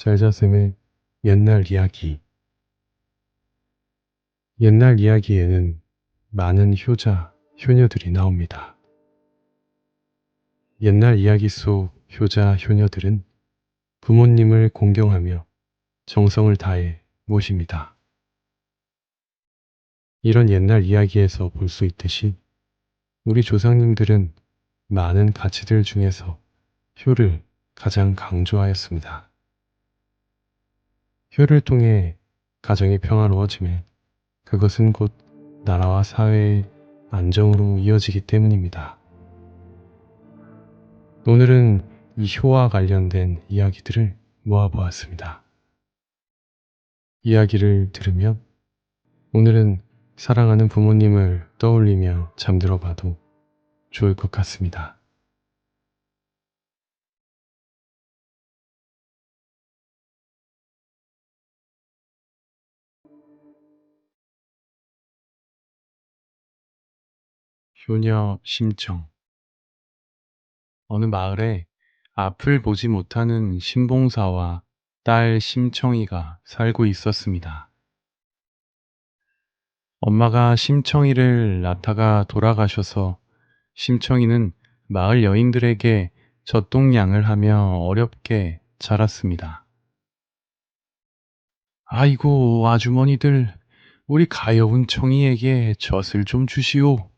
짤자쌤의 옛날 이야기. 옛날 이야기에는 많은 효자, 효녀들이 나옵니다. 옛날 이야기 속 효자, 효녀들은 부모님을 공경하며 정성을 다해 모십니다. 이런 옛날 이야기에서 볼 수 있듯이 우리 조상님들은 많은 가치들 중에서 효를 가장 강조하였습니다. 효를 통해 가정이 평화로워지면 그것은 곧 나라와 사회의 안정으로 이어지기 때문입니다. 오늘은 이 효와 관련된 이야기들을 모아보았습니다. 이야기를 들으면 오늘은 사랑하는 부모님을 떠올리며 잠들어 봐도 좋을 것 같습니다. 효녀 심청. 어느 마을에 앞을 보지 못하는 신봉사와 딸 심청이가 살고 있었습니다. 엄마가 심청이를 낳다가 돌아가셔서 심청이는 마을 여인들에게 젖동량을 하며 어렵게 자랐습니다. 아이고, 아주머니들, 우리 가여운 청이에게 젖을 좀 주시오.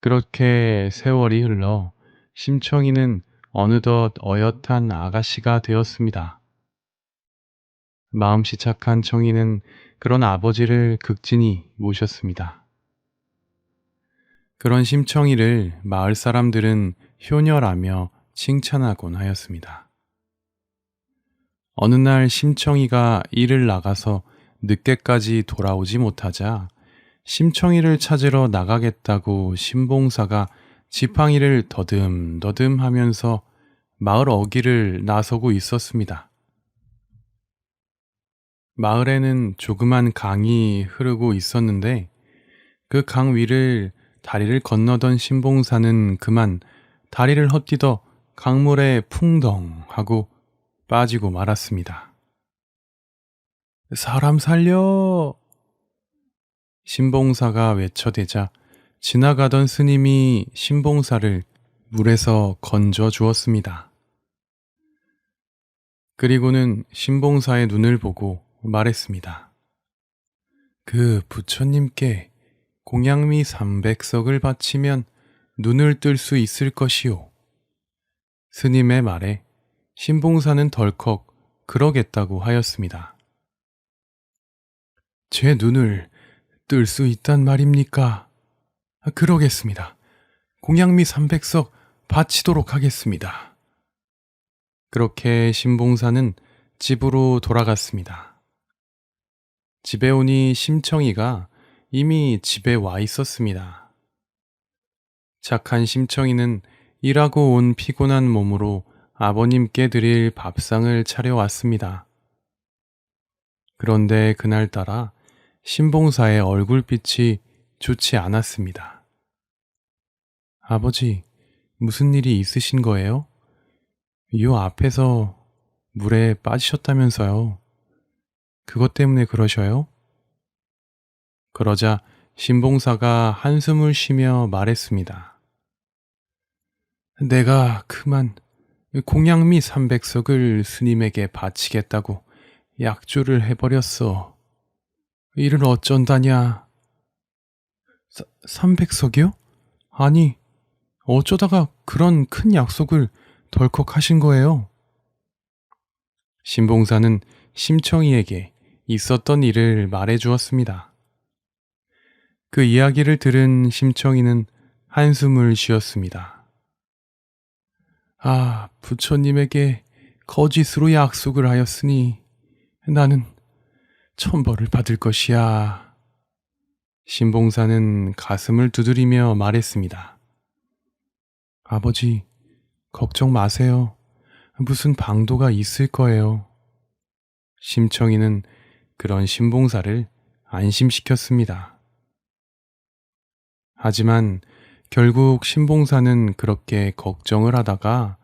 그렇게 세월이 흘러 심청이는 어느덧 어엿한 아가씨가 되었습니다. 마음씨 착한 청이는 그런 아버지를 극진히 모셨습니다. 그런 심청이를 마을 사람들은 효녀라며 칭찬하곤 하였습니다. 어느 날 심청이가 일을 나가서 늦게까지 돌아오지 못하자 심청이를 찾으러 나가겠다고 신봉사가 지팡이를 더듬더듬 하면서 마을 어귀를 나서고 있었습니다. 마을에는 조그만 강이 흐르고 있었는데 그 강 위를 다리를 건너던 신봉사는 그만 다리를 헛디뎌 강물에 풍덩 하고 빠지고 말았습니다. 사람 살려! 신봉사가 외쳐대자 지나가던 스님이 신봉사를 물에서 건져 주었습니다. 그리고는 신봉사의 눈을 보고 말했습니다. 그 부처님께 공양미 300석을 바치면 눈을 뜰 수 있을 것이오. 스님의 말에 신봉사는 덜컥 그러겠다고 하였습니다. 제 눈을 뜰 수 있단 말입니까? 그러겠습니다. 공양미 300석 바치도록 하겠습니다. 그렇게 신봉사는 집으로 돌아갔습니다. 집에 오니 심청이가 이미 집에 와 있었습니다. 착한 심청이는 일하고 온 피곤한 몸으로 아버님께 드릴 밥상을 차려왔습니다. 그런데 그날따라 신봉사의 얼굴빛이 좋지 않았습니다. 아버지, 무슨 일이 있으신 거예요? 요 앞에서 물에 빠지셨다면서요. 그것 때문에 그러셔요? 그러자 신봉사가 한숨을 쉬며 말했습니다. 내가 그만 공양미 300석을 스님에게 바치겠다고 약조를 해버렸어. 이를 어쩐다냐? 300석이요? 아니, 어쩌다가 그런 큰 약속을 덜컥 하신 거예요? 신봉사는 심청이에게 있었던 일을 말해 주었습니다. 그 이야기를 들은 심청이는 한숨을 쉬었습니다. 아, 부처님에게 거짓으로 약속을 하였으니 나는 천벌을 받을 것이야. 신봉사는 가슴을 두드리며 말했습니다. 아버지, 걱정 마세요. 무슨 방도가 있을 거예요. 심청이는 그런 신봉사를 안심시켰습니다. 하지만 결국 신봉사는 그렇게 걱정을 하다가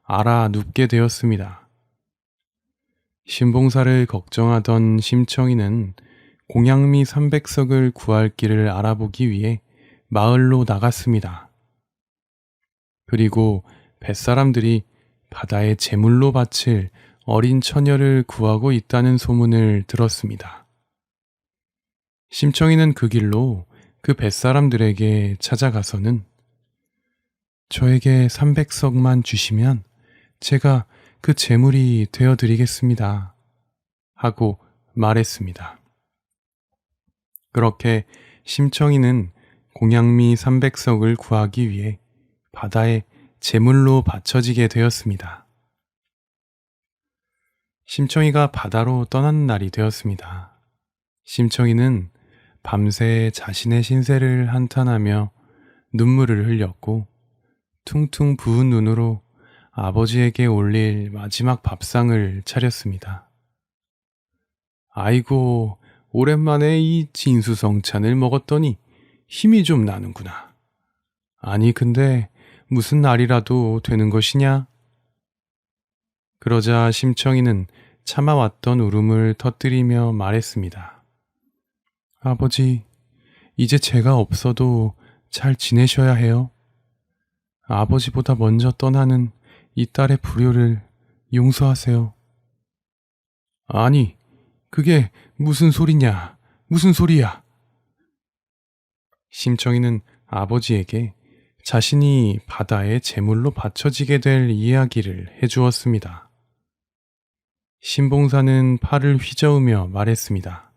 알아 눕게 되었습니다. 신봉사를 걱정하던 심청이는 공양미 300석을 구할 길을 알아보기 위해 마을로 나갔습니다. 그리고 뱃사람들이 바다에 제물로 바칠 어린 처녀를 구하고 있다는 소문을 들었습니다. 심청이는 그 길로 그 뱃사람들에게 찾아가서는 저에게 300석만 주시면 제가 그 제물이 되어드리겠습니다. 하고 말했습니다. 그렇게 심청이는 공양미 300석을 구하기 위해 바다에 제물로 바쳐지게 되었습니다. 심청이가 바다로 떠나는 날이 되었습니다. 심청이는 밤새 자신의 신세를 한탄하며 눈물을 흘렸고 퉁퉁 부은 눈으로 아버지에게 올릴 마지막 밥상을 차렸습니다. 아이고, 오랜만에 이 진수성찬을 먹었더니 힘이 좀 나는구나. 아니, 근데 무슨 날이라도 되는 것이냐? 그러자 심청이는 참아왔던 울음을 터뜨리며 말했습니다. 아버지, 이제 제가 없어도 잘 지내셔야 해요. 아버지보다 먼저 떠나는 이 딸의 불효를 용서하세요. 아니, 그게 무슨 소리냐? 무슨 소리야? 심청이는 아버지에게 자신이 바다에 제물로 바쳐지게 될 이야기를 해주었습니다. 신봉사는 팔을 휘저으며 말했습니다.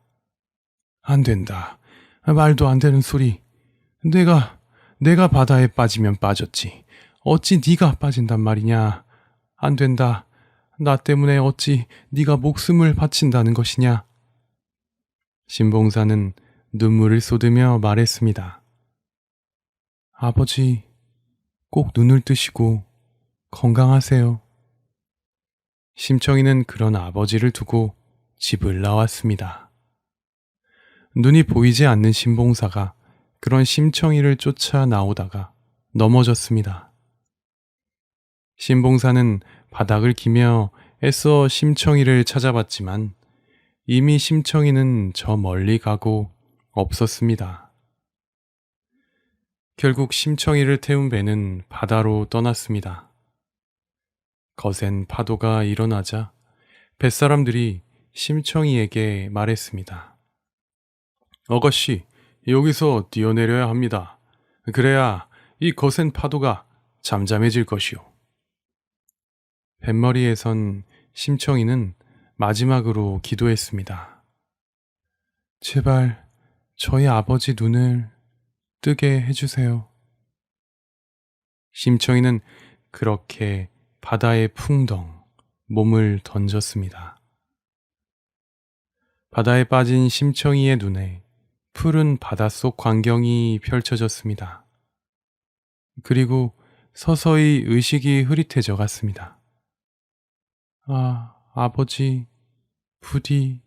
안 된다. 말도 안 되는 소리. 내가 바다에 빠지면 빠졌지. 어찌 네가 빠진단 말이냐. 안 된다. 나 때문에 어찌 네가 목숨을 바친다는 것이냐. 신봉사는 눈물을 쏟으며 말했습니다. 아버지, 꼭 눈을 뜨시고 건강하세요. 심청이는 그런 아버지를 두고 집을 나왔습니다. 눈이 보이지 않는 신봉사가 그런 심청이를 쫓아 나오다가 넘어졌습니다. 신봉사는 바닥을 기며 애써 심청이를 찾아봤지만 이미 심청이는 저 멀리 가고 없었습니다. 결국 심청이를 태운 배는 바다로 떠났습니다. 거센 파도가 일어나자 뱃사람들이 심청이에게 말했습니다. 어거씨, 여기서 뛰어내려야 합니다. 그래야 이 거센 파도가 잠잠해질 것이오. 뱃머리에선 심청이는 마지막으로 기도했습니다. 제발 저희 아버지 눈을 뜨게 해주세요. 심청이는 그렇게 바다에 풍덩 몸을 던졌습니다. 바다에 빠진 심청이의 눈에 푸른 바닷속 광경이 펼쳐졌습니다. 그리고 서서히 의식이 흐릿해져 갔습니다. 아, 아버지, 부디.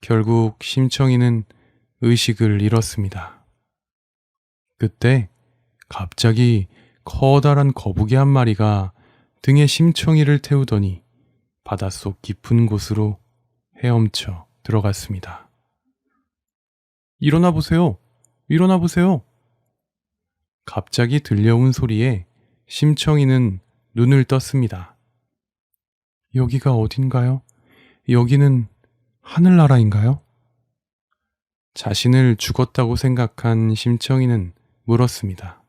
결국 심청이는 의식을 잃었습니다. 그때 갑자기 커다란 거북이 한 마리가 등에 심청이를 태우더니 바닷속 깊은 곳으로 헤엄쳐 들어갔습니다. 일어나 보세요. 일어나 보세요. 갑자기 들려온 소리에 심청이는 눈을 떴습니다. 여기가 어딘가요? 여기는 하늘나라인가요? 자신을 죽었다고 생각한 심청이는 물었습니다.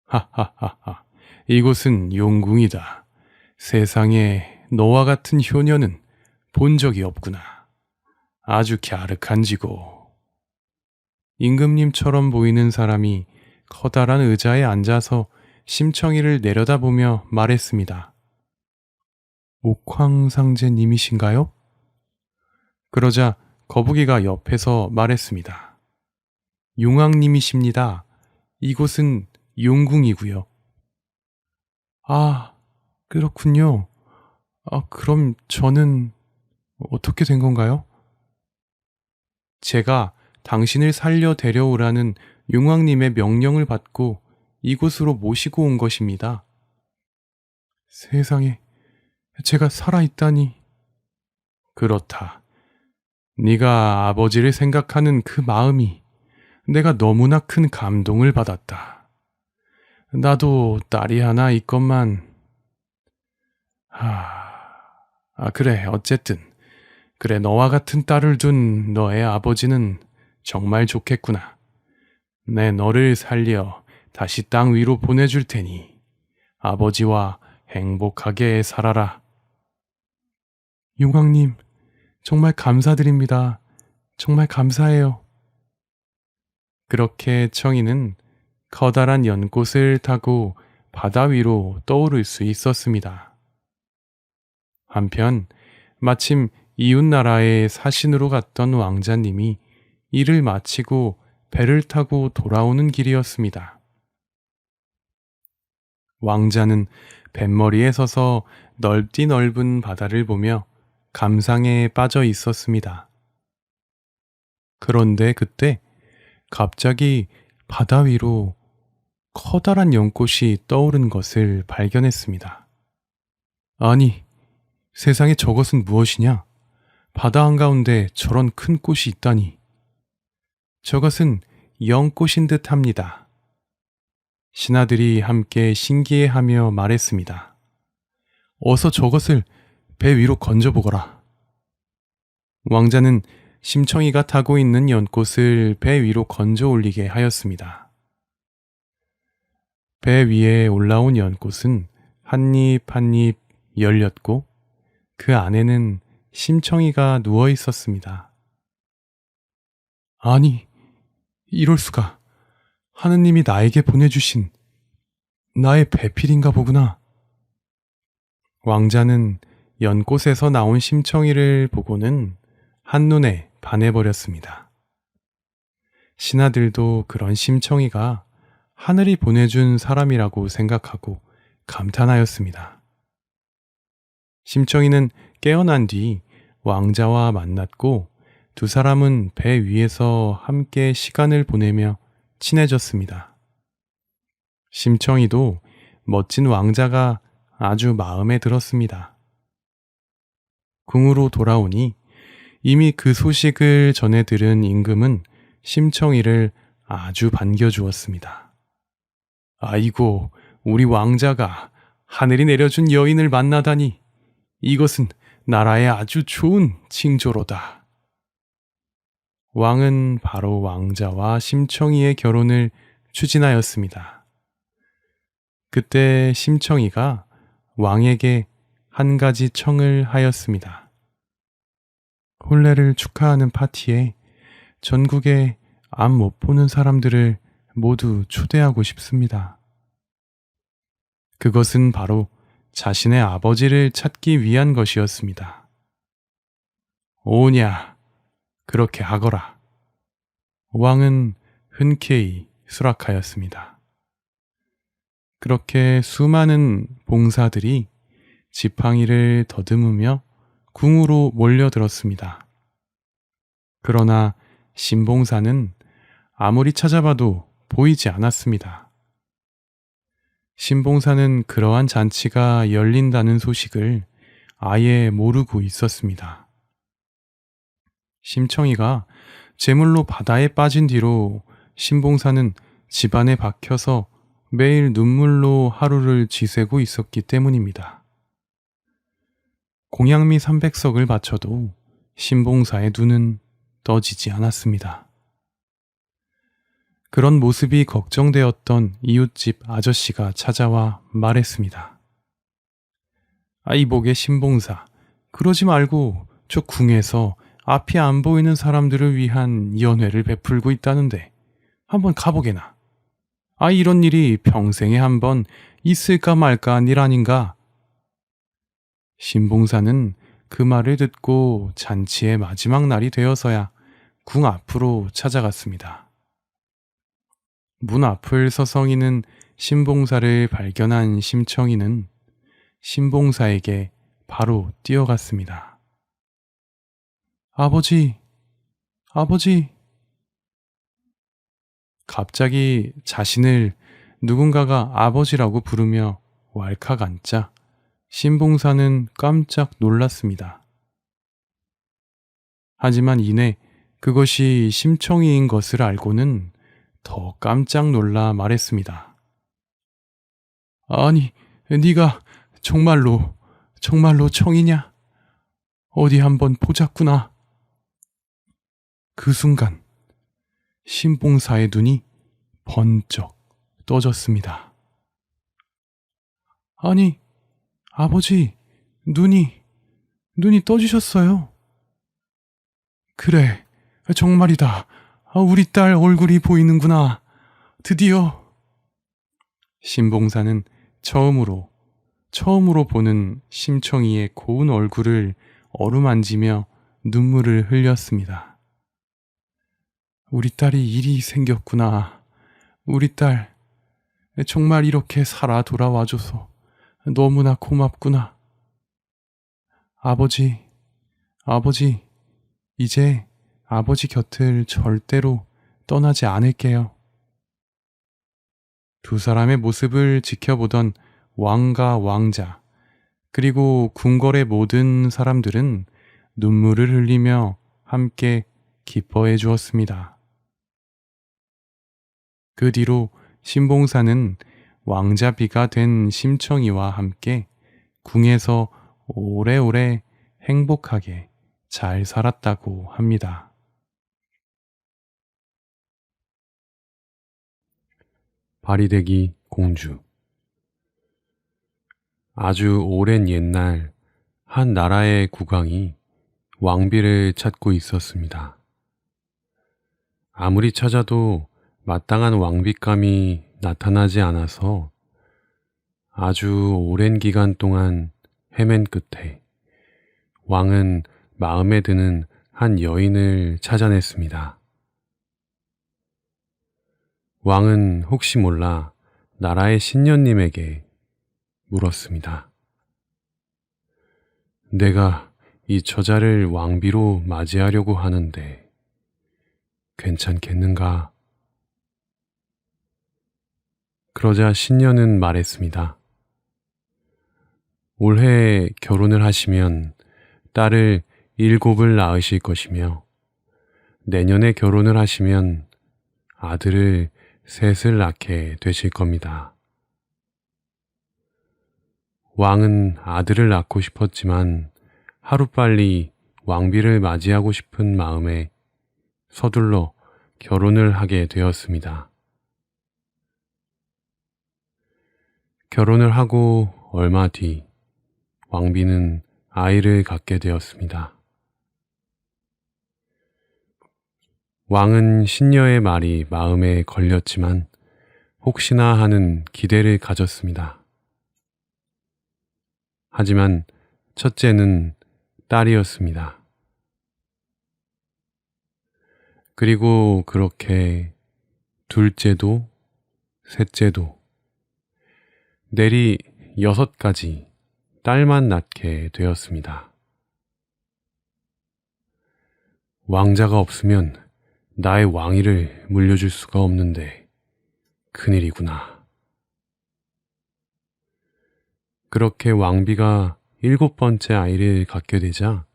하하하하, 이곳은 용궁이다. 세상에 너와 같은 효녀는 본 적이 없구나. 아주 갸륵한지고. 임금님처럼 보이는 사람이 커다란 의자에 앉아서 심청이를 내려다보며 말했습니다. 옥황상제님이신가요? 그러자 거북이가 옆에서 말했습니다. 용왕님이십니다. 이곳은 용궁이고요. 아, 그렇군요. 그럼 저는 어떻게 된 건가요? 제가 당신을 살려 데려오라는 용왕님의 명령을 받고 이곳으로 모시고 온 것입니다. 세상에, 제가 살아있다니. 그렇다. 네가 아버지를 생각하는 그 마음이 내가 너무나 큰 감동을 받았다. 나도 딸이 하나 있건만. 그래, 어쨌든. 그래, 너와 같은 딸을 둔 너의 아버지는 정말 좋겠구나. 내 너를 살려 다시 땅 위로 보내줄 테니 아버지와 행복하게 살아라. 용왕님, 정말 감사드립니다. 정말 감사해요. 그렇게 청이는 커다란 연꽃을 타고 바다 위로 떠오를 수 있었습니다. 한편 마침 이웃나라에 사신으로 갔던 왕자님이 일을 마치고 배를 타고 돌아오는 길이었습니다. 왕자는 뱃머리에 서서 넓디 넓은 바다를 보며 감상에 빠져 있었습니다. 그런데 그때 갑자기 바다 위로 커다란 연꽃이 떠오른 것을 발견했습니다. 아니, 세상에 저것은 무엇이냐? 바다 한가운데 저런 큰 꽃이 있다니. 저것은 연꽃인 듯 합니다. 신하들이 함께 신기해하며 말했습니다. 어서 저것을 배 위로 건져보거라. 왕자는 심청이가 타고 있는 연꽃을 배 위로 건져 올리게 하였습니다. 배 위에 올라온 연꽃은 한 입 한 입 열렸고 그 안에는 심청이가 누워 있었습니다. 아니, 이럴 수가. 하느님이 나에게 보내주신 나의 배필인가 보구나. 왕자는 연꽃에서 나온 심청이를 보고는 한눈에 반해버렸습니다. 신하들도 그런 심청이가 하늘이 보내준 사람이라고 생각하고 감탄하였습니다. 심청이는 깨어난 뒤 왕자와 만났고 두 사람은 배 위에서 함께 시간을 보내며 친해졌습니다. 심청이도 멋진 왕자가 아주 마음에 들었습니다. 궁으로 돌아오니 이미 그 소식을 전해 들은 임금은 심청이를 아주 반겨주었습니다. 아이고, 우리 왕자가 하늘이 내려준 여인을 만나다니 이것은 나라에 아주 좋은 징조로다. 왕은 바로 왕자와 심청이의 결혼을 추진하였습니다. 그때 심청이가 왕에게 한 가지 청을 하였습니다. 혼례를 축하하는 파티에 전국의 앞 못 보는 사람들을 모두 초대하고 싶습니다. 그것은 바로 자신의 아버지를 찾기 위한 것이었습니다. 오냐, 그렇게 하거라. 왕은 흔쾌히 수락하였습니다. 그렇게 수많은 봉사들이 지팡이를 더듬으며 궁으로 몰려들었습니다. 그러나 신봉사는 아무리 찾아봐도 보이지 않았습니다. 신봉사는 그러한 잔치가 열린다는 소식을 아예 모르고 있었습니다. 심청이가 제물로 바다에 빠진 뒤로 신봉사는 집안에 박혀서 매일 눈물로 하루를 지새고 있었기 때문입니다. 공양미 300석을 바쳐도 신봉사의 눈은 떠지지 않았습니다. 그런 모습이 걱정되었던 이웃집 아저씨가 찾아와 말했습니다. 이보게 신봉사, 그러지 말고 저 궁에서 앞이 안 보이는 사람들을 위한 연회를 베풀고 있다는데 한번 가보게나. 이런 일이 평생에 한번 있을까 말까 한 일 아닌가? 신봉사는 그 말을 듣고 잔치의 마지막 날이 되어서야 궁 앞으로 찾아갔습니다. 문 앞을 서성이는 신봉사를 발견한 심청이는 신봉사에게 바로 뛰어갔습니다. 아버지, 아버지. 갑자기 자신을 누군가가 아버지라고 부르며 왈칵 앉자 신봉사는 깜짝 놀랐습니다. 하지만 이내 그것이 심청이인 것을 알고는 더 깜짝 놀라 말했습니다. 아니, 네가 정말로 청이냐? 어디 한번 보자꾸나. 그 순간 신봉사의 눈이 번쩍 떠졌습니다. 아니, 아버지, 눈이 떠지셨어요. 그래, 정말이다. 우리 딸 얼굴이 보이는구나. 드디어. 신봉사는 처음으로 보는 심청이의 고운 얼굴을 어루만지며 눈물을 흘렸습니다. 우리 딸이 일이 생겼구나. 우리 딸 정말 이렇게 살아 돌아와줘서 너무나 고맙구나. 아버지, 이제 아버지 곁을 절대로 떠나지 않을게요. 두 사람의 모습을 지켜보던 왕과 왕자, 그리고 궁궐의 모든 사람들은 눈물을 흘리며 함께 기뻐해 주었습니다. 그 뒤로 신봉사는 왕자비가 된 심청이와 함께 궁에서 오래오래 행복하게 잘 살았다고 합니다. 바리대기 공주. 아주 오랜 옛날 한 나라의 국왕이 왕비를 찾고 있었습니다. 아무리 찾아도 마땅한 왕비감이 나타나지 않아서 아주 오랜 기간 동안 헤맨 끝에 왕은 마음에 드는 한 여인을 찾아냈습니다. 왕은 혹시 몰라 나라의 신녀님에게 물었습니다. 내가 이 처자를 왕비로 맞이하려고 하는데 괜찮겠는가? 그러자 신녀는 말했습니다. 올해 결혼을 하시면 딸을 7을 낳으실 것이며 내년에 결혼을 하시면 아들을 3을 낳게 되실 겁니다. 왕은 아들을 낳고 싶었지만 하루빨리 왕비를 맞이하고 싶은 마음에 서둘러 결혼을 하게 되었습니다. 결혼을 하고 얼마 뒤 왕비는 아이를 갖게 되었습니다. 왕은 신녀의 말이 마음에 걸렸지만 혹시나 하는 기대를 가졌습니다. 하지만 첫째는 딸이었습니다. 그리고 그렇게 둘째도 셋째도 내리 6가지 딸만 낳게 되었습니다. 왕자가 없으면 나의 왕위를 물려줄 수가 없는데 큰일이구나. 그렇게 왕비가 7번째 아이를 갖게 되자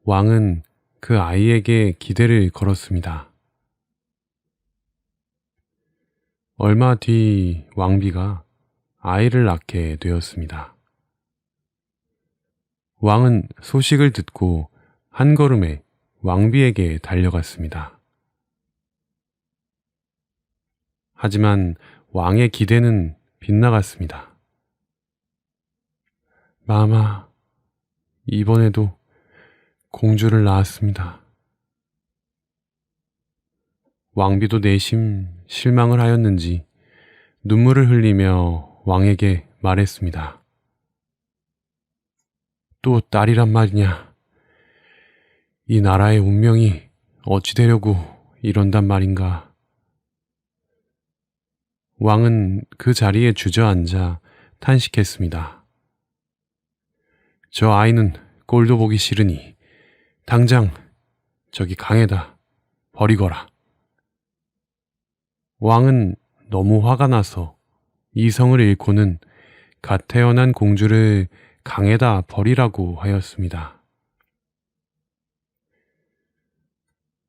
왕은 그 아이에게 기대를 걸었습니다. 얼마 뒤 왕비가 아이를 낳게 되었습니다. 왕은 소식을 듣고 한 걸음에 왕비에게 달려갔습니다. 하지만 왕의 기대는 빗나갔습니다. 마마, 이번에도 공주를 낳았습니다. 왕비도 내심 실망을 하였는지 눈물을 흘리며 왕에게 말했습니다. 또 딸이란 말이냐? 이 나라의 운명이 어찌 되려고 이런단 말인가? 왕은 그 자리에 주저앉아 탄식했습니다. 저 아이는 꼴도 보기 싫으니 당장 저기 강에다 버리거라. 왕은 너무 화가 나서 이성을 잃고는 갓 태어난 공주를 강에다 버리라고 하였습니다.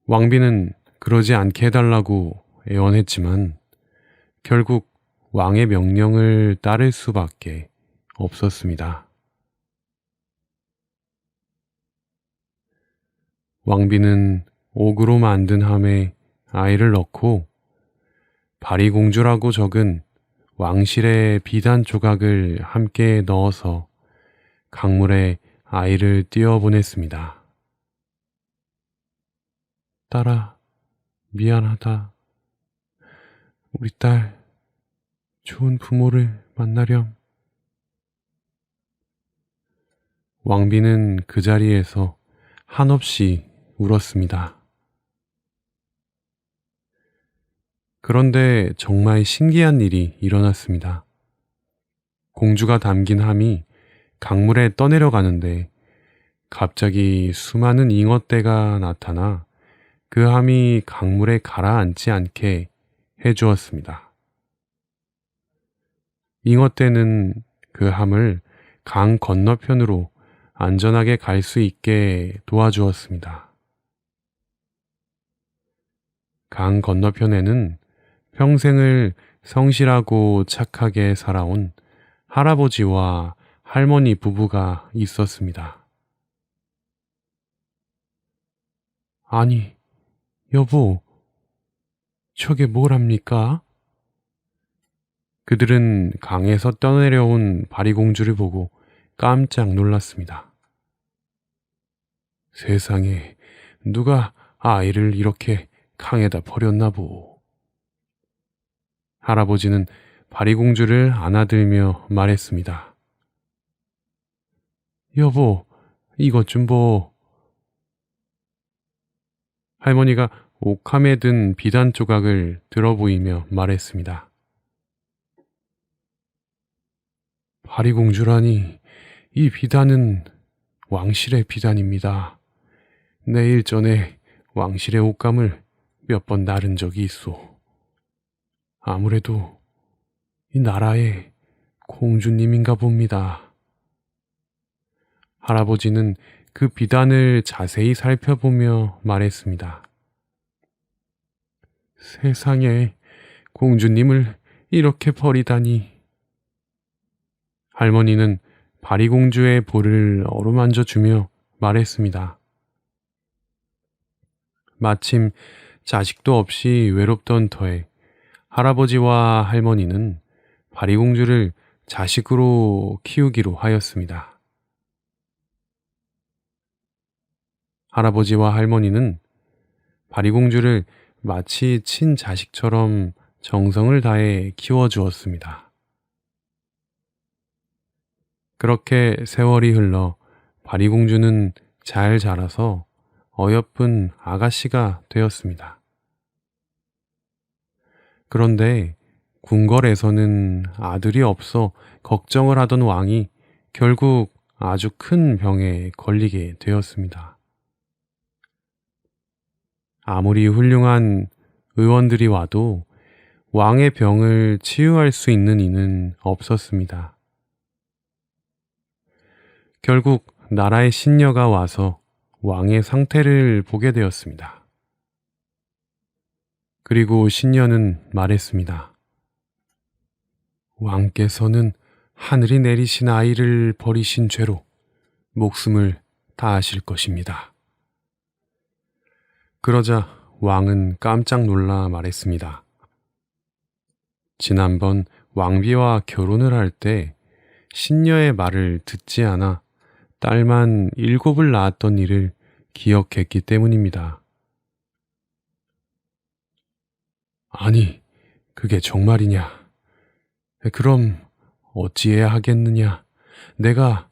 왕비는 그러지 않게 해달라고 애원했지만 결국 왕의 명령을 따를 수밖에 없었습니다. 왕비는 옥으로 만든 함에 아이를 넣고 바리공주라고 적은 왕실의 비단 조각을 함께 넣어서 강물에 아이를 띄어보냈습니다. 딸아, 미안하다. 우리 딸, 좋은 부모를 만나렴. 왕비는 그 자리에서 한없이 울었습니다. 그런데 정말 신기한 일이 일어났습니다. 공주가 담긴 함이 강물에 떠내려가는데 갑자기 수많은 잉어떼가 나타나 그 함이 강물에 가라앉지 않게 해주었습니다. 잉어떼는 그 함을 강 건너편으로 안전하게 갈 수 있게 도와주었습니다. 강 건너편에는 평생을 성실하고 착하게 살아온 할아버지와 할머니 부부가 있었습니다. 아니, 여보, 저게 뭐랍니까? 그들은 강에서 떠내려온 바리공주를 보고 깜짝 놀랐습니다. 세상에, 누가 아이를 이렇게 강에다 버렸나 보. 할아버지는 바리공주를 안아들며 말했습니다. 여보, 이것 좀 보. 할머니가 옥함에 든 비단 조각을 들어 보이며 말했습니다. 바리공주라니, 이 비단은 왕실의 비단입니다. 내일 전에 왕실의 옷감을 몇 번 나른 적이 있소. 아무래도 이 나라의 공주님인가 봅니다. 할아버지는 그 비단을 자세히 살펴보며 말했습니다. 세상에, 공주님을 이렇게 버리다니. 할머니는 바리공주의 볼을 어루만져 주며 말했습니다. 마침 자식도 없이 외롭던 터에 할아버지와 할머니는 바리공주를 자식으로 키우기로 하였습니다. 할아버지와 할머니는 바리공주를 마치 친자식처럼 정성을 다해 키워주었습니다. 그렇게 세월이 흘러 바리공주는 잘 자라서 어여쁜 아가씨가 되었습니다. 그런데 궁궐에서는 아들이 없어 걱정을 하던 왕이 결국 아주 큰 병에 걸리게 되었습니다. 아무리 훌륭한 의원들이 와도 왕의 병을 치유할 수 있는 이는 없었습니다. 결국 나라의 신녀가 와서 왕의 상태를 보게 되었습니다. 그리고 신녀는 말했습니다. 왕께서는 하늘이 내리신 아이를 버리신 죄로 목숨을 다하실 것입니다. 그러자 왕은 깜짝 놀라 말했습니다. 지난번 왕비와 결혼을 할 때 신녀의 말을 듣지 않아 딸만 7을 낳았던 일을 기억했기 때문입니다. 아니, 그게 정말이냐? 그럼 어찌해야 하겠느냐? 내가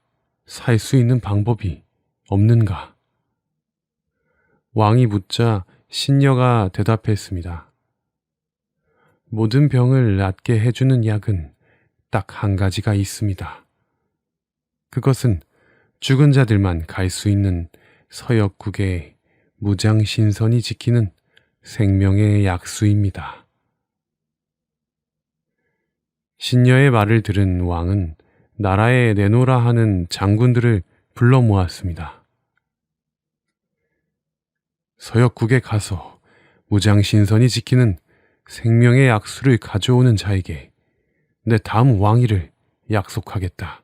살 수 있는 방법이 없는가? 왕이 묻자 신녀가 대답했습니다. 모든 병을 낫게 해주는 약은 딱 한 가지가 있습니다. 그것은 죽은 자들만 갈 수 있는 서역국의 무장신선이 지키는 생명의 약수입니다. 신녀의 말을 들은 왕은 나라에 내놓으라 하는 장군들을 불러 모았습니다. 서역국에 가서 무장신선이 지키는 생명의 약수를 가져오는 자에게 내 다음 왕위를 약속하겠다.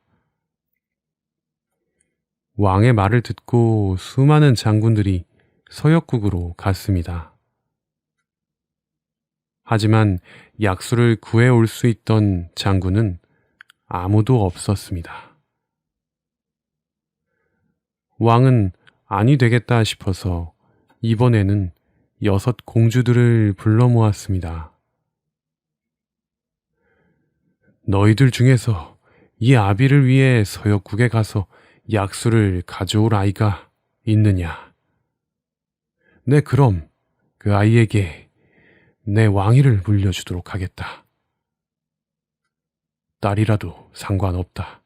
왕의 말을 듣고 수많은 장군들이 서역국으로 갔습니다. 하지만 약수를 구해올 수 있던 장군은 아무도 없었습니다. 왕은 아니 되겠다 싶어서 이번에는 6 공주들을 불러 모았습니다. 너희들 중에서 이 아비를 위해 서역국에 가서 약수를 가져올 아이가 있느냐? 네, 그럼 그 아이에게 내 왕위를 물려주도록 하겠다. 딸이라도 상관없다.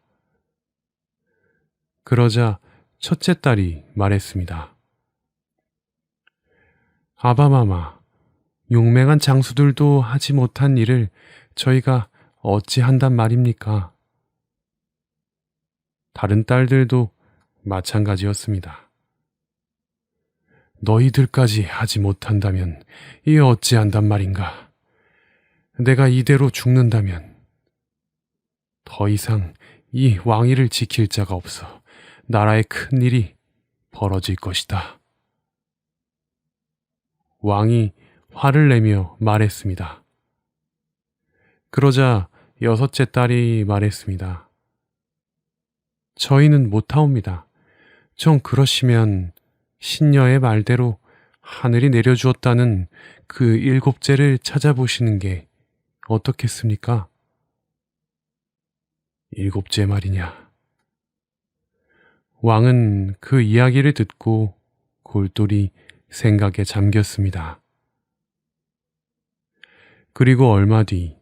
그러자 첫째 딸이 말했습니다. 아바마마, 용맹한 장수들도 하지 못한 일을 저희가 어찌 한단 말입니까? 다른 딸들도 마찬가지였습니다. 너희들까지 하지 못한다면 이 어찌한단 말인가? 내가 이대로 죽는다면 더 이상 이 왕위를 지킬 자가 없어 나라에 큰 일이 벌어질 것이다. 왕이 화를 내며 말했습니다. 그러자 6째 딸이 말했습니다. 저희는 못하옵니다. 정 그러시면 신녀의 말대로 하늘이 내려주었다는 그 7째를 찾아보시는 게 어떻겠습니까? 7째 말이냐. 왕은 그 이야기를 듣고 골똘히 생각에 잠겼습니다. 그리고 얼마 뒤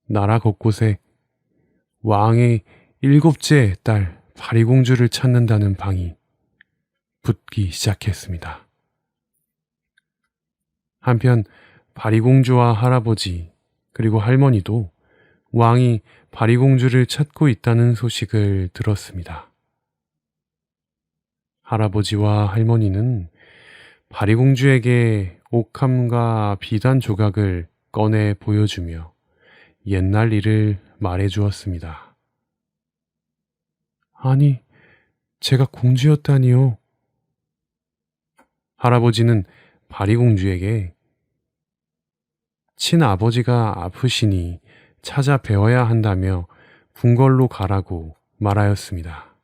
나라 곳곳에 왕의 7째 딸 파리공주를 찾는다는 방이 붙기 시작했습니다. 한편 파리공주와 할아버지 그리고 할머니도 왕이 파리공주를 찾고 있다는 소식을 들었습니다. 할아버지와 할머니는 파리공주에게 옥함과 비단 조각을 꺼내 보여주며 옛날 일을 말해 주었습니다. 아니, 제가 공주였다니요. 할아버지는 파리공주에게 친아버지가 아프시니 찾아 뵈어야 한다며 궁궐로 가라고 말하였습니다.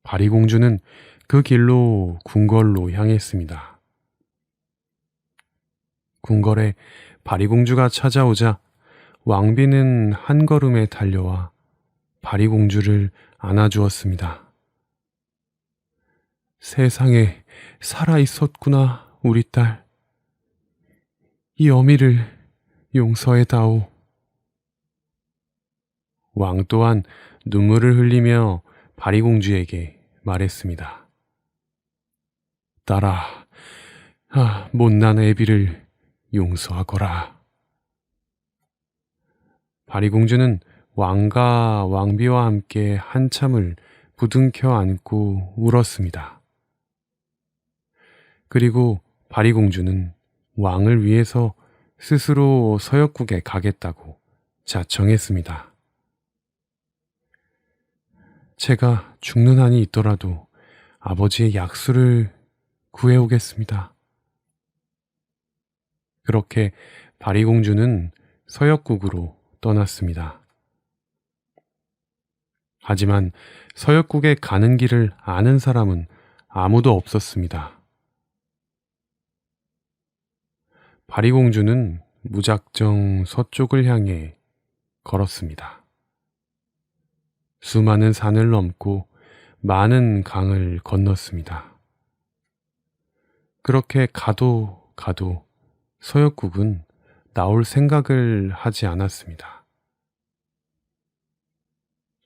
파리공주는 그 길로 궁궐로 향했습니다. 궁궐에 파리공주가 찾아오자 왕비는 한 걸음에 달려와 파리공주를 안아주었습니다. 세상에 살아 있었구나, 우리 딸. 이 어미를 용서해다오. 왕 또한 눈물을 흘리며 파리공주에게 말했습니다. 딸아, 못난 애비를 용서하거라. 파리공주는 왕과 왕비와 함께 한참을 부둥켜 안고 울었습니다. 그리고 파리공주는 왕을 위해서 스스로 서역국에 가겠다고 자청했습니다. 제가 죽는 한이 있더라도 아버지의 약수를 구해오겠습니다. 그렇게 파리공주는 서역국으로 떠났습니다. 하지만 서역국에 가는 길을 아는 사람은 아무도 없었습니다. 파리공주는 무작정 서쪽을 향해 걸었습니다. 수많은 산을 넘고 많은 강을 건넜습니다. 그렇게 가도 서역국은 나올 생각을 하지 않았습니다.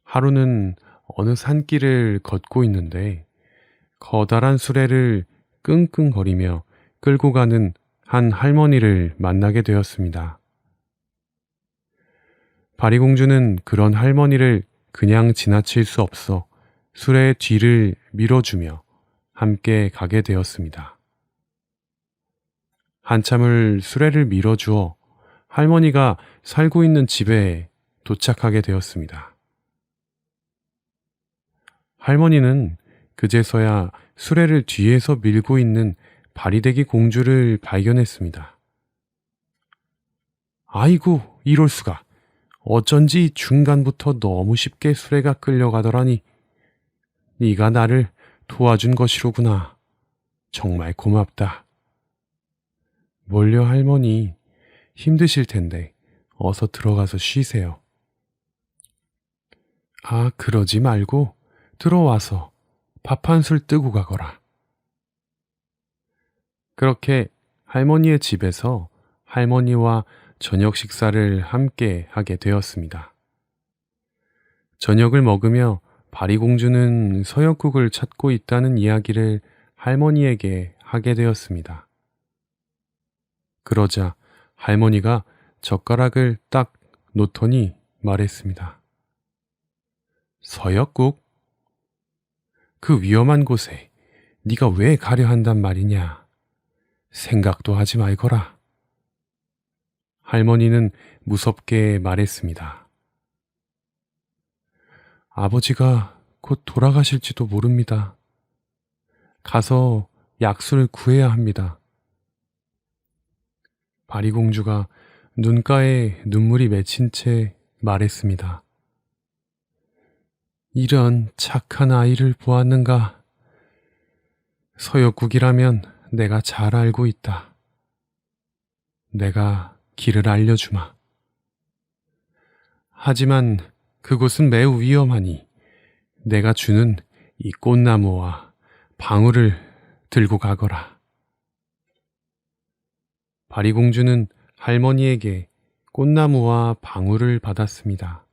하루는 어느 산길을 걷고 있는데 커다란 수레를 끙끙거리며 끌고 가는 한 할머니를 만나게 되었습니다. 바리공주는 그런 할머니를 그냥 지나칠 수 없어 수레의 뒤를 밀어주며 함께 가게 되었습니다. 한참을 수레를 밀어주어 할머니가 살고 있는 집에 도착하게 되었습니다. 할머니는 그제서야 수레를 뒤에서 밀고 있는 바리대기 공주를 발견했습니다. 아이고, 이럴 수가. 어쩐지 중간부터 너무 쉽게 수레가 끌려가더라니. 네가 나를 도와준 것이로구나. 정말 고맙다. 몰려 할머니, 힘드실 텐데 어서 들어가서 쉬세요. 아, 그러지 말고 들어와서 밥 한 술 뜨고 가거라. 그렇게 할머니의 집에서 할머니와 저녁 식사를 함께 하게 되었습니다. 저녁을 먹으며 바리공주는 서역국을 찾고 있다는 이야기를 할머니에게 하게 되었습니다. 그러자 할머니가 젓가락을 딱 놓더니 말했습니다. 서역국? 그 위험한 곳에 네가 왜 가려 한단 말이냐? 생각도 하지 말거라. 할머니는 무섭게 말했습니다. 아버지가 곧 돌아가실지도 모릅니다. 가서 약수를 구해야 합니다. 바리공주가 눈가에 눈물이 맺힌 채 말했습니다. 이런 착한 아이를 보았는가? 서역국이라면 내가 잘 알고 있다. 내가 길을 알려주마. 하지만 그곳은 매우 위험하니 내가 주는 이 꽃나무와 방울을 들고 가거라. 바리공주는 할머니에게 꽃나무와 방울을 받았습니다.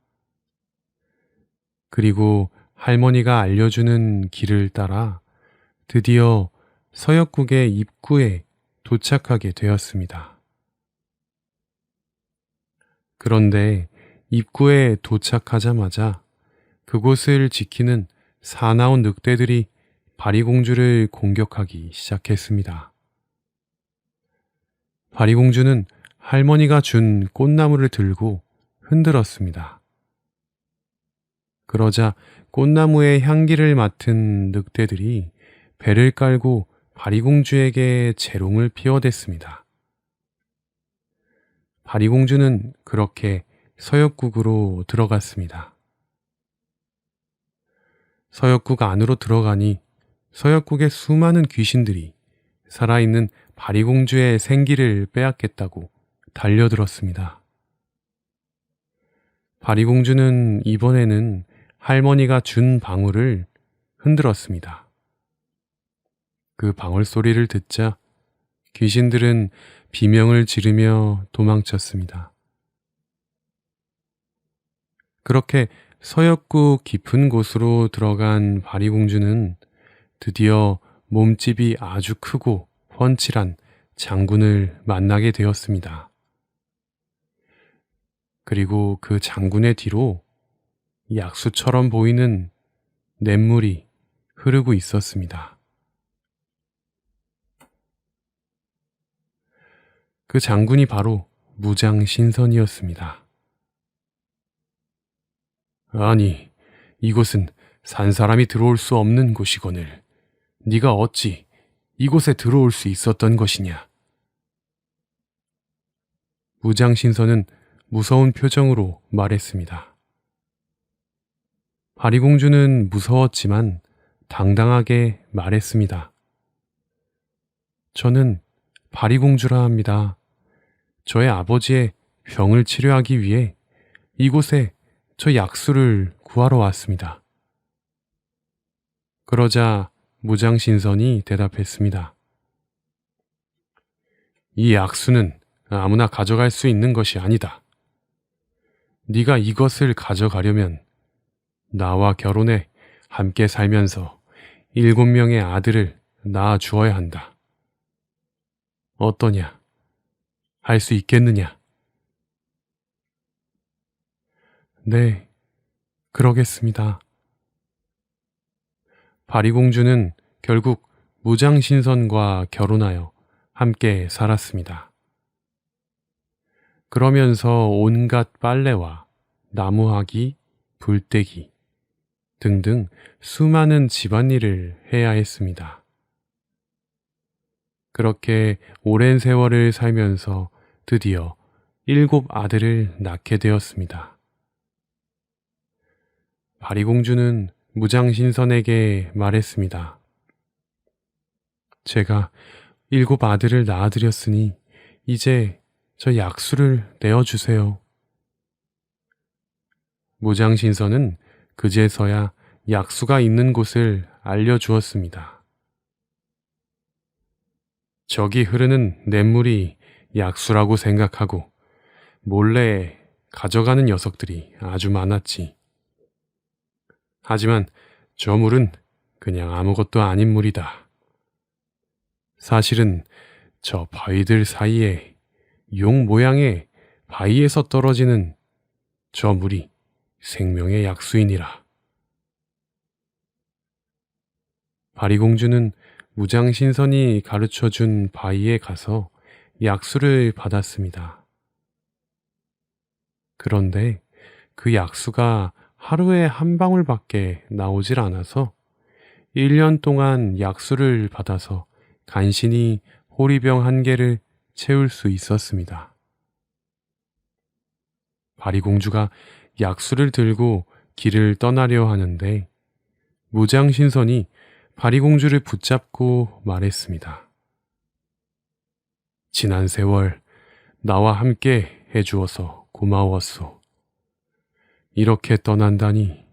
그리고 할머니가 알려주는 길을 따라 드디어 서역국의 입구에 도착하게 되었습니다. 그런데 입구에 도착하자마자 그곳을 지키는 사나운 늑대들이 바리공주를 공격하기 시작했습니다. 바리공주는 할머니가 준 꽃나무를 들고 흔들었습니다. 그러자 꽃나무의 향기를 맡은 늑대들이 배를 깔고 바리공주에게 재롱을 피워댔습니다. 바리공주는 그렇게 서역국으로 들어갔습니다. 서역국 안으로 들어가니 서역국의 수많은 귀신들이 살아있는 바리공주의 생기를 빼앗겠다고 달려들었습니다. 바리공주는 이번에는 할머니가 준 방울을 흔들었습니다. 그 방울 소리를 듣자 귀신들은 비명을 지르며 도망쳤습니다. 그렇게 서역국 깊은 곳으로 들어간 바리공주는 드디어 몸집이 아주 크고 훤칠한 장군을 만나게 되었습니다. 그리고 그 장군의 뒤로 약수처럼 보이는 냇물이 흐르고 있었습니다. 그 장군이 바로 무장신선이었습니다. 아니, 이곳은 산 사람이 들어올 수 없는 곳이거늘 네가 어찌 이곳에 들어올 수 있었던 것이냐? 무장신선은 무서운 표정으로 말했습니다. 바리공주는 무서웠지만 당당하게 말했습니다. 저는 바리공주라 합니다. 저의 아버지의 병을 치료하기 위해 이곳에 저 약수를 구하러 왔습니다. 그러자 무장신선이 대답했습니다. 이 약수는 아무나 가져갈 수 있는 것이 아니다. 네가 이것을 가져가려면 나와 결혼해 함께 살면서 7명의 아들을 낳아 주어야 한다. 어떠냐? 할 수 있겠느냐? 네, 그러겠습니다. 바리공주는 결국 무장신선과 결혼하여 함께 살았습니다. 그러면서 온갖 빨래와 나무하기, 불떼기 등등 수많은 집안일을 해야 했습니다. 그렇게 오랜 세월을 살면서 드디어 7 아들을 낳게 되었습니다. 바리공주는 무장신선에게 말했습니다. 제가 7 아들을 낳아드렸으니 이제 저 약수를 내어주세요. 무장신선은 그제서야 약수가 있는 곳을 알려주었습니다. 저기 흐르는 냇물이 약수라고 생각하고 몰래 가져가는 녀석들이 아주 많았지. 하지만 저 물은 그냥 아무것도 아닌 물이다. 사실은 저 바위들 사이에 용 모양의 바위에서 떨어지는 저 물이 생명의 약수이니라. 바리공주는 무장신선이 가르쳐준 바위에 가서 약수를 받았습니다. 그런데 그 약수가 하루에 한 방울밖에 나오질 않아서 1년 동안 약수를 받아서 간신히 호리병 1개를 채울 수 있었습니다. 바리공주가 약수를 들고 길을 떠나려 하는데 무장신선이 바리공주를 붙잡고 말했습니다. 지난 세월 나와 함께 해주어서 고마웠소. 이렇게 떠난다니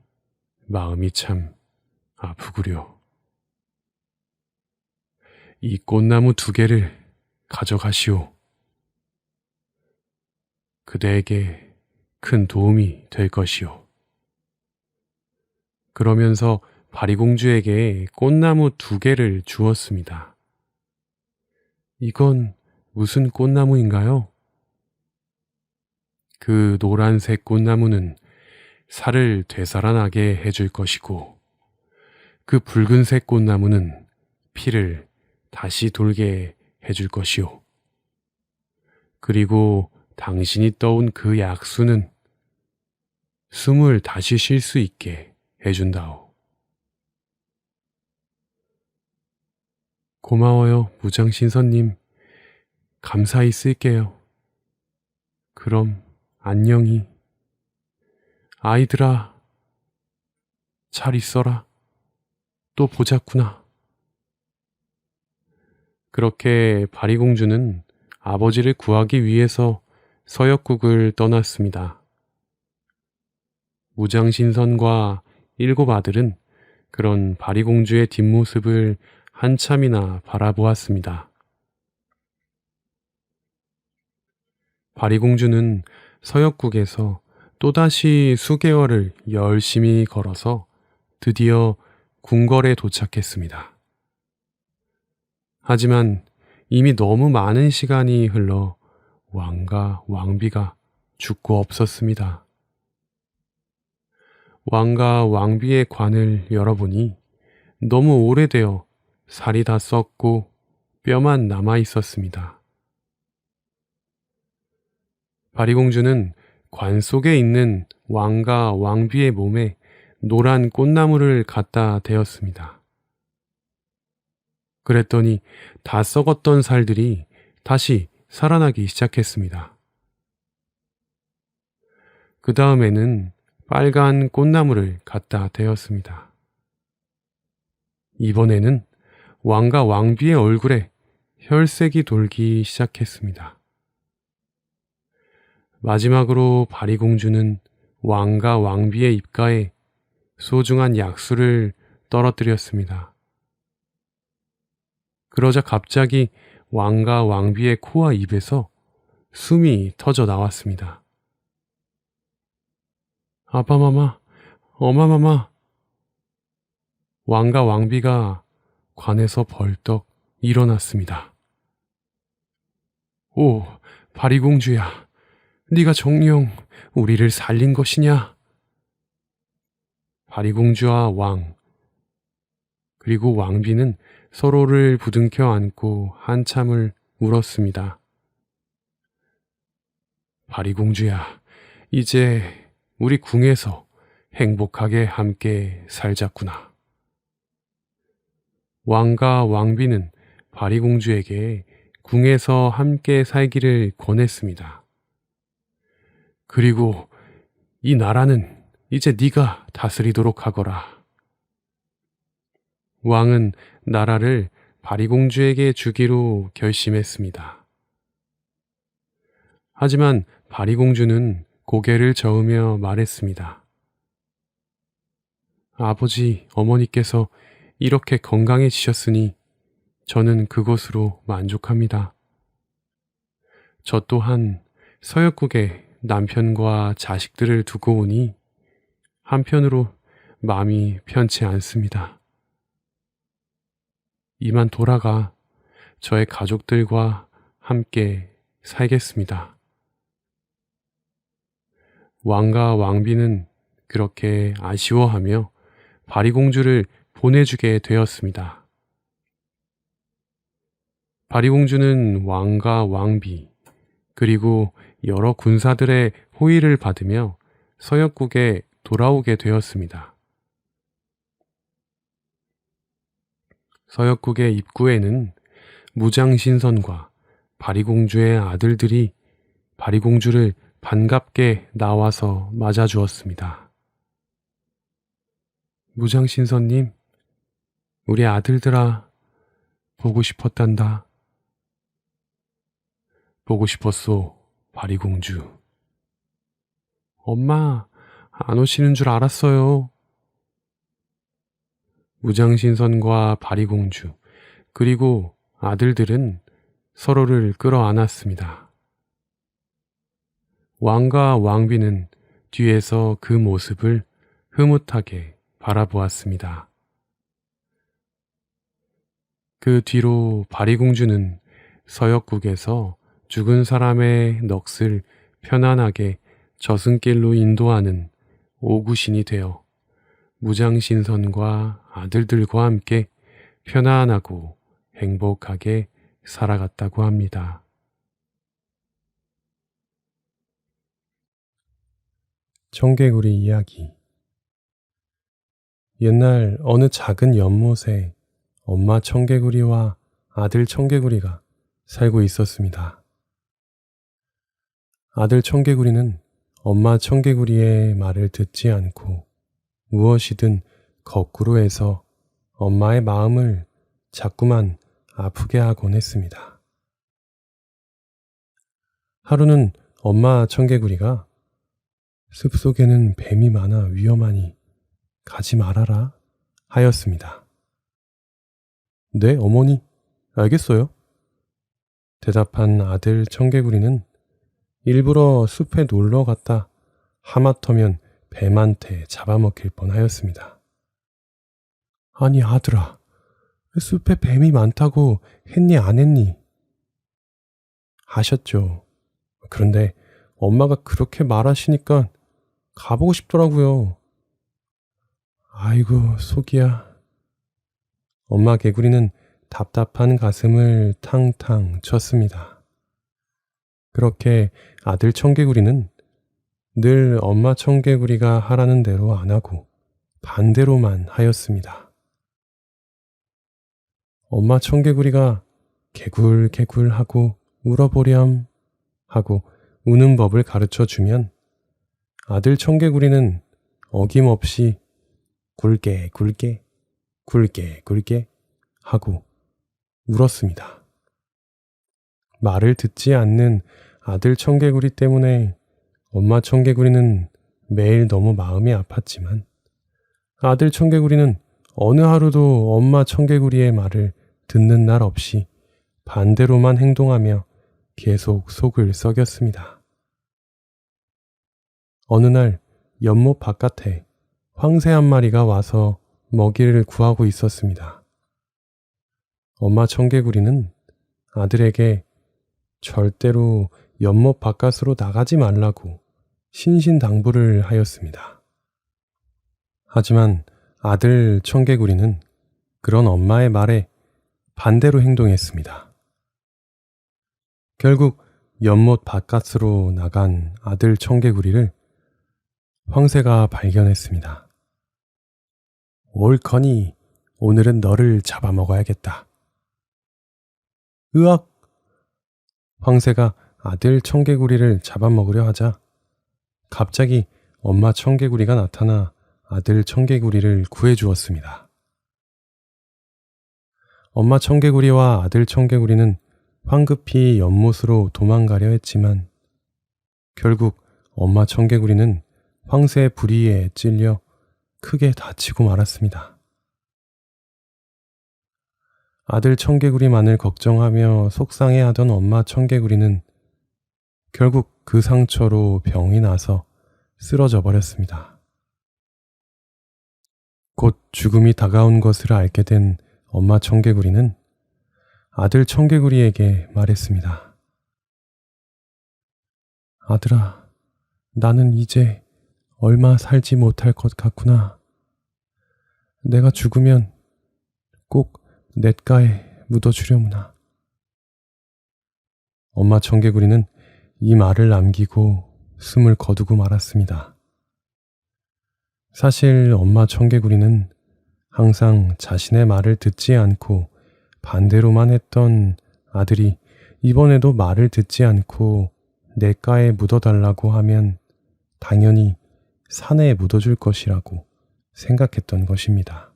마음이 참 아프구려. 이 꽃나무 2개를 가져가시오. 그대에게 큰 도움이 될 것이오. 그러면서 바리공주에게 꽃나무 2개를 주었습니다. 이건 무슨 꽃나무인가요? 그 노란색 꽃나무는 살을 되살아나게 해줄 것이고, 그 붉은색 꽃나무는 피를 다시 돌게 해줄 것이오. 그리고 당신이 떠온 그 약수는 숨을 다시 쉴 수 있게 해준다오. 고마워요, 무장신선님. 감사히 쓸게요. 그럼 안녕히. 아이들아, 잘 있어라. 또 보자꾸나. 그렇게 바리공주는 아버지를 구하기 위해서 서역국을 떠났습니다. 무장신선과 7 아들은 그런 바리공주의 뒷모습을 한참이나 바라보았습니다. 바리공주는 서역국에서 또다시 수개월을 열심히 걸어서 드디어 궁궐에 도착했습니다. 하지만 이미 너무 많은 시간이 흘러 왕과 왕비가 죽고 없었습니다. 왕과 왕비의 관을 열어보니 너무 오래되어 살이 다 썩고 뼈만 남아 있었습니다. 바리공주는 관 속에 있는 왕과 왕비의 몸에 노란 꽃나무를 갖다 대었습니다. 그랬더니 다 썩었던 살들이 다시 살아나기 시작했습니다. 그 다음에는 빨간 꽃나무를 갖다 대었습니다. 이번에는 왕과 왕비의 얼굴에 혈색이 돌기 시작했습니다. 마지막으로 바리공주는 왕과 왕비의 입가에 소중한 약수를 떨어뜨렸습니다. 그러자 갑자기 왕과 왕비의 코와 입에서 숨이 터져 나왔습니다. 아바마마, 어마마마. 왕과 왕비가 관에서 벌떡 일어났습니다. 오, 바리공주야. 네가 정녕 우리를 살린 것이냐? 바리공주와 왕, 그리고 왕비는 서로를 부둥켜 안고 한참을 울었습니다. 바리공주야, 이제 우리 궁에서 행복하게 함께 살자꾸나. 왕과 왕비는 바리공주에게 궁에서 함께 살기를 권했습니다. 그리고 이 나라는 이제 네가 다스리도록 하거라. 왕은 나라를 바리공주에게 주기로 결심했습니다. 하지만 바리공주는 고개를 저으며 말했습니다. 아버지, 어머니께서 이렇게 건강해지셨으니 저는 그것으로 만족합니다. 저 또한 서역국에 남편과 자식들을 두고 오니 한편으로 마음이 편치 않습니다. 이만 돌아가 저의 가족들과 함께 살겠습니다. 왕과 왕비는 그렇게 아쉬워하며 바리공주를 보내주게 되었습니다. 바리공주는 왕과 왕비, 그리고 여러 군사들의 호의를 받으며 서역국에 돌아오게 되었습니다. 서역국의 입구에는 무장신선과 바리공주의 아들들이 바리공주를 반갑게 나와서 맞아주었습니다. 무장신선님, 우리 아들들아, 보고 싶었단다. 보고 싶었소, 바리공주. 엄마, 안 오시는 줄 알았어요. 무장신선과 바리공주, 그리고 아들들은 서로를 끌어안았습니다. 왕과 왕비는 뒤에서 그 모습을 흐뭇하게 바라보았습니다. 그 뒤로 바리공주는 서역국에서 죽은 사람의 넋을 편안하게 저승길로 인도하는 오구신이 되어 무장신선과 아들들과 함께 편안하고 행복하게 살아갔다고 합니다. 청개구리 이야기. 옛날 어느 작은 연못에 엄마 청개구리와 아들 청개구리가 살고 있었습니다. 아들 청개구리는 엄마 청개구리의 말을 듣지 않고 무엇이든 거꾸로 해서 엄마의 마음을 자꾸만 아프게 하곤 했습니다. 하루는 엄마 청개구리가 숲속에는 뱀이 많아 위험하니 가지 말아라 하였습니다. 네, 어머니, 알겠어요. 대답한 아들 청개구리는 일부러 숲에 놀러 갔다 하마터면 뱀한테 잡아먹힐 뻔하였습니다. 아니 아들아, 숲에 뱀이 많다고 했니 안 했니? 하셨죠. 그런데 엄마가 그렇게 말하시니까 가보고 싶더라고요. 아이고 속이야. 엄마 개구리는 답답한 가슴을 탕탕 쳤습니다. 그렇게 아들 청개구리는 늘 엄마 청개구리가 하라는 대로 안 하고 반대로만 하였습니다. 엄마 청개구리가 개굴개굴 하고 울어보렴 하고 우는 법을 가르쳐 주면 아들 청개구리는 어김없이 굴게 굴게 굴게 굴게 하고 울었습니다. 말을 듣지 않는 아들 청개구리 때문에 엄마 청개구리는 매일 너무 마음이 아팠지만 아들 청개구리는 어느 하루도 엄마 청개구리의 말을 듣는 날 없이 반대로만 행동하며 계속 속을 썩였습니다. 어느 날 연못 바깥에 황새 한 마리가 와서 먹이를 구하고 있었습니다. 엄마 청개구리는 아들에게 절대로 연못 바깥으로 나가지 말라고 신신당부를 하였습니다. 하지만 아들 청개구리는 그런 엄마의 말에 반대로 행동했습니다. 결국 연못 바깥으로 나간 아들 청개구리를 황새가 발견했습니다. 옳거니 오늘은 너를 잡아먹어야겠다. 으악! 황새가 아들 청개구리를 잡아먹으려 하자 갑자기 엄마 청개구리가 나타나 아들 청개구리를 구해주었습니다. 엄마 청개구리와 아들 청개구리는 황급히 연못으로 도망가려 했지만 결국 엄마 청개구리는 황새의 부리에 찔려 크게 다치고 말았습니다. 아들 청개구리만을 걱정하며 속상해하던 엄마 청개구리는 결국 그 상처로 병이 나서 쓰러져 버렸습니다. 곧 죽음이 다가온 것을 알게 된 엄마 청개구리는 아들 청개구리에게 말했습니다. 아들아, 나는 이제 얼마 살지 못할 것 같구나. 내가 죽으면 꼭 냇가에 묻어주려무나. 엄마 청개구리는 이 말을 남기고 숨을 거두고 말았습니다. 사실 엄마 청개구리는 항상 자신의 말을 듣지 않고 반대로만 했던 아들이 이번에도 말을 듣지 않고 냇가에 묻어달라고 하면 당연히 산에 묻어줄 것이라고 생각했던 것입니다.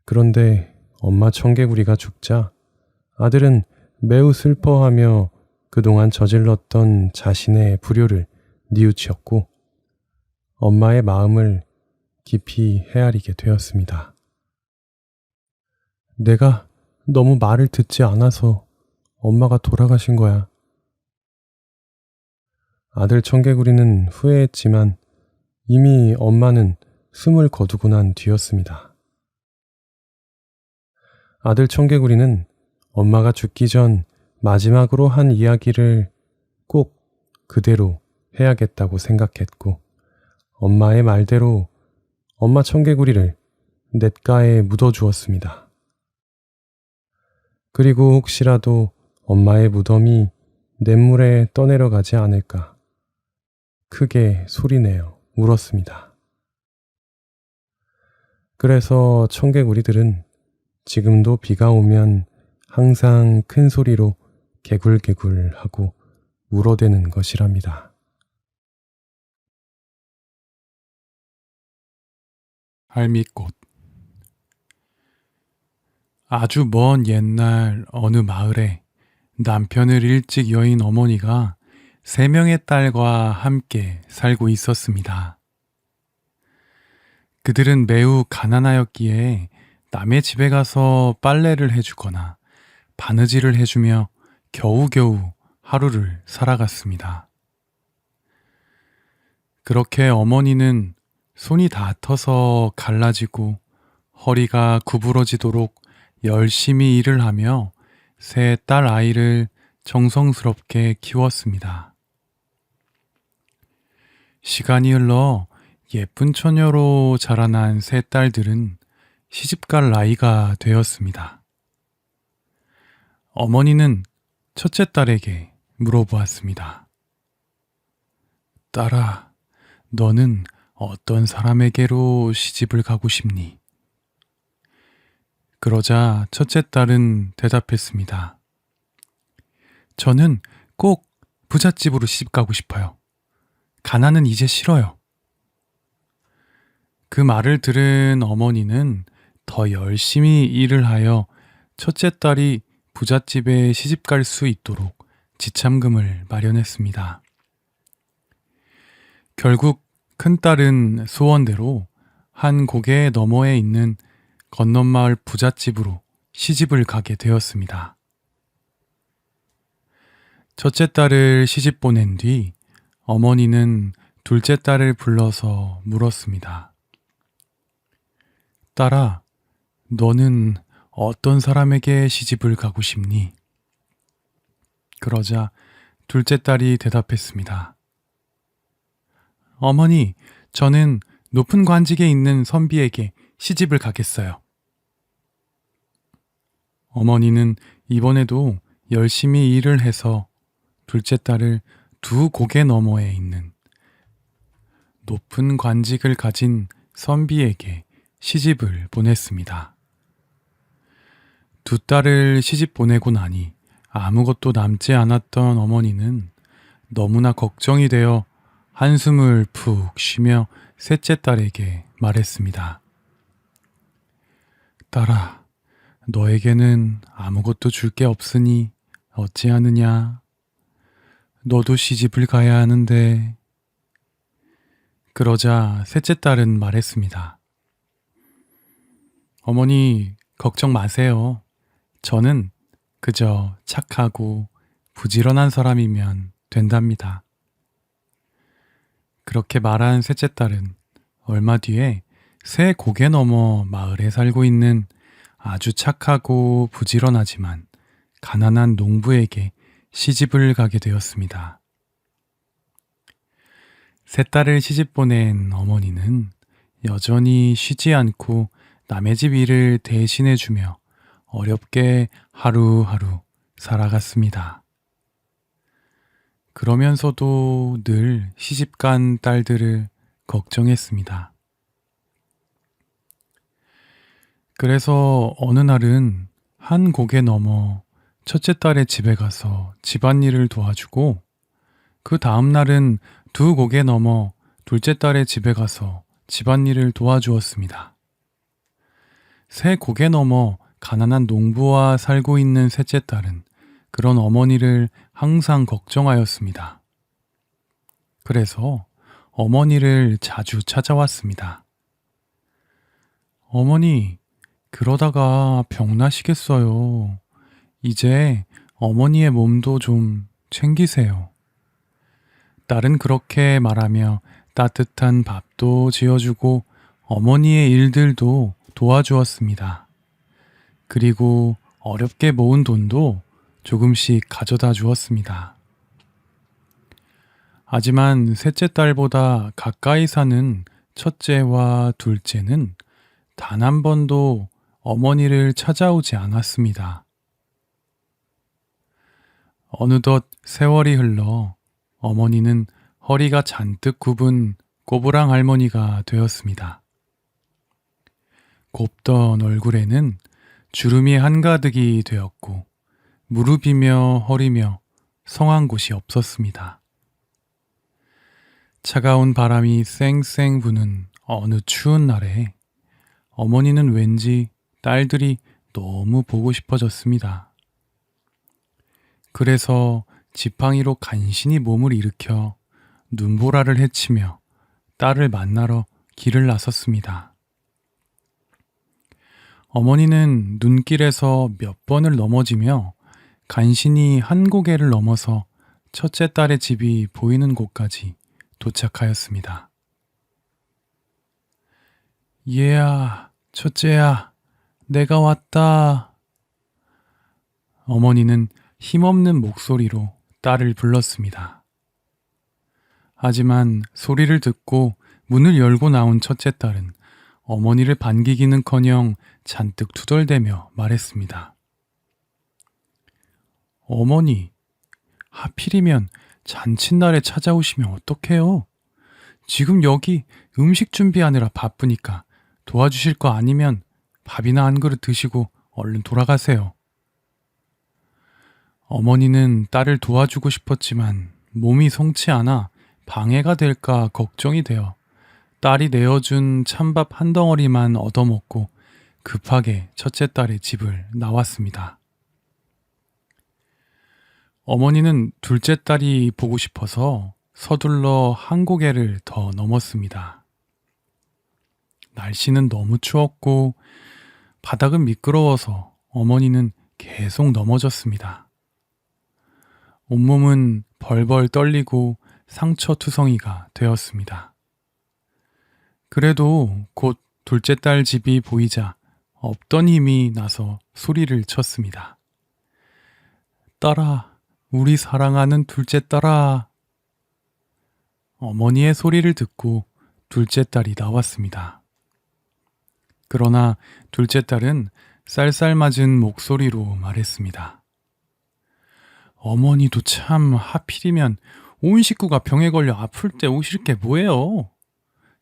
그런데 엄마 청개구리가 죽자 아들은 매우 슬퍼하며 그동안 저질렀던 자신의 불효를 뉘우쳤고 엄마의 마음을 깊이 헤아리게 되었습니다. 내가 너무 말을 듣지 않아서 엄마가 돌아가신 거야. 아들 청개구리는 후회했지만 이미 엄마는 숨을 거두고 난 뒤였습니다. 아들 청개구리는 엄마가 죽기 전 마지막으로 한 이야기를 꼭 그대로 해야겠다고 생각했고 엄마의 말대로 엄마 청개구리를 냇가에 묻어주었습니다. 그리고 혹시라도 엄마의 무덤이 냇물에 떠내려가지 않을까 크게 소리내어 울었습니다. 그래서 청개구리들은 지금도 비가 오면 항상 큰 소리로 개굴개굴하고 울어대는 것이랍니다. 할미꽃. 아주 먼 옛날 어느 마을에 남편을 일찍 여인 어머니가 3명의 딸과 함께 살고 있었습니다. 그들은 매우 가난하였기에 남의 집에 가서 빨래를 해주거나 바느질을 해주며 겨우겨우 하루를 살아갔습니다. 그렇게 어머니는 손이 다 터서 갈라지고 허리가 구부러지도록 열심히 일을 하며 세 딸 아이를 정성스럽게 키웠습니다. 시간이 흘러 예쁜 처녀로 자라난 세 딸들은 시집갈 나이가 되었습니다. 어머니는 첫째 딸에게 물어보았습니다. 딸아, 너는 어떤 사람에게로 시집을 가고 싶니? 그러자 첫째 딸은 대답했습니다. 저는 꼭 부잣집으로 시집 가고 싶어요. 가난은 이제 싫어요. 그 말을 들은 어머니는 더 열심히 일을 하여 첫째 딸이 부잣집에 시집 갈 수 있도록 지참금을 마련했습니다. 결국 큰딸은 소원대로 한 고개 너머에 있는 건넌마을 부잣집으로 시집을 가게 되었습니다. 첫째 딸을 시집 보낸 뒤 어머니는 둘째 딸을 불러서 물었습니다. 딸아, 너는 어떤 사람에게 시집을 가고 싶니? 그러자 둘째 딸이 대답했습니다. 어머니, 저는 높은 관직에 있는 선비에게 시집을 가겠어요. 어머니는 이번에도 열심히 일을 해서 둘째 딸을 두 고개 너머에 있는 높은 관직을 가진 선비에게 시집을 보냈습니다. 두 딸을 시집 보내고 나니 아무것도 남지 않았던 어머니는 너무나 걱정이 되어 한숨을 푹 쉬며 셋째 딸에게 말했습니다. 딸아, 너에게는 아무것도 줄 게 없으니 어찌하느냐? 너도 시집을 가야 하는데. 그러자 셋째 딸은 말했습니다. 어머니, 걱정 마세요. 저는 그저 착하고 부지런한 사람이면 된답니다. 그렇게 말한 셋째 딸은 얼마 뒤에 새 고개 넘어 마을에 살고 있는 아주 착하고 부지런하지만 가난한 농부에게 시집을 가게 되었습니다. 세 딸을 시집 보낸 어머니는 여전히 쉬지 않고 남의 집 일을 대신해주며 어렵게 하루하루 살아갔습니다. 그러면서도 늘 시집간 딸들을 걱정했습니다. 그래서 어느 날은 한 고개 넘어 첫째 딸의 집에 가서 집안일을 도와주고 그 다음 날은 두 고개 넘어 둘째 딸의 집에 가서 집안일을 도와주었습니다. 세 고개 넘어 가난한 농부와 살고 있는 셋째 딸은 그런 어머니를 항상 걱정하였습니다. 그래서 어머니를 자주 찾아왔습니다. 어머니, 그러다가 병나시겠어요. 이제 어머니의 몸도 좀 챙기세요. 딸은 그렇게 말하며 따뜻한 밥도 지어주고 어머니의 일들도 도와주었습니다. 그리고 어렵게 모은 돈도 조금씩 가져다 주었습니다. 하지만 셋째 딸보다 가까이 사는 첫째와 둘째는 단 한 번도 어머니를 찾아오지 않았습니다. 어느덧 세월이 흘러 어머니는 허리가 잔뜩 굽은 꼬부랑 할머니가 되었습니다. 곱던 얼굴에는 주름이 한가득이 되었고 무릎이며 허리며 성한 곳이 없었습니다. 차가운 바람이 쌩쌩 부는 어느 추운 날에 어머니는 왠지 딸들이 너무 보고 싶어졌습니다. 그래서 지팡이로 간신히 몸을 일으켜 눈보라를 헤치며 딸을 만나러 길을 나섰습니다. 어머니는 눈길에서 몇 번을 넘어지며 간신히 한 고개를 넘어서 첫째 딸의 집이 보이는 곳까지 도착하였습니다. 얘야, 첫째야, 내가 왔다. 어머니는 힘없는 목소리로 딸을 불렀습니다. 하지만 소리를 듣고 문을 열고 나온 첫째 딸은 어머니를 반기기는커녕 잔뜩 투덜대며 말했습니다. 어머니, 하필이면 잔칫날에 찾아오시면 어떡해요? 지금 여기 음식 준비하느라 바쁘니까 도와주실 거 아니면 밥이나 한 그릇 드시고 얼른 돌아가세요. 어머니는 딸을 도와주고 싶었지만 몸이 성치 않아 방해가 될까 걱정이 되어 딸이 내어준 찬밥 한 덩어리만 얻어먹고 급하게 첫째 딸의 집을 나왔습니다. 어머니는 둘째 딸이 보고 싶어서 서둘러 한 고개를 더 넘었습니다. 날씨는 너무 추웠고 바닥은 미끄러워서 어머니는 계속 넘어졌습니다. 온몸은 벌벌 떨리고 상처투성이가 되었습니다. 그래도 곧 둘째 딸 집이 보이자 없던 힘이 나서 소리를 쳤습니다. 딸아, 우리 사랑하는 둘째 딸아. 어머니의 소리를 듣고 둘째 딸이 나왔습니다. 그러나 둘째 딸은 쌀쌀맞은 목소리로 말했습니다. 어머니도 참 하필이면 온 식구가 병에 걸려 아플 때 오실 게 뭐예요?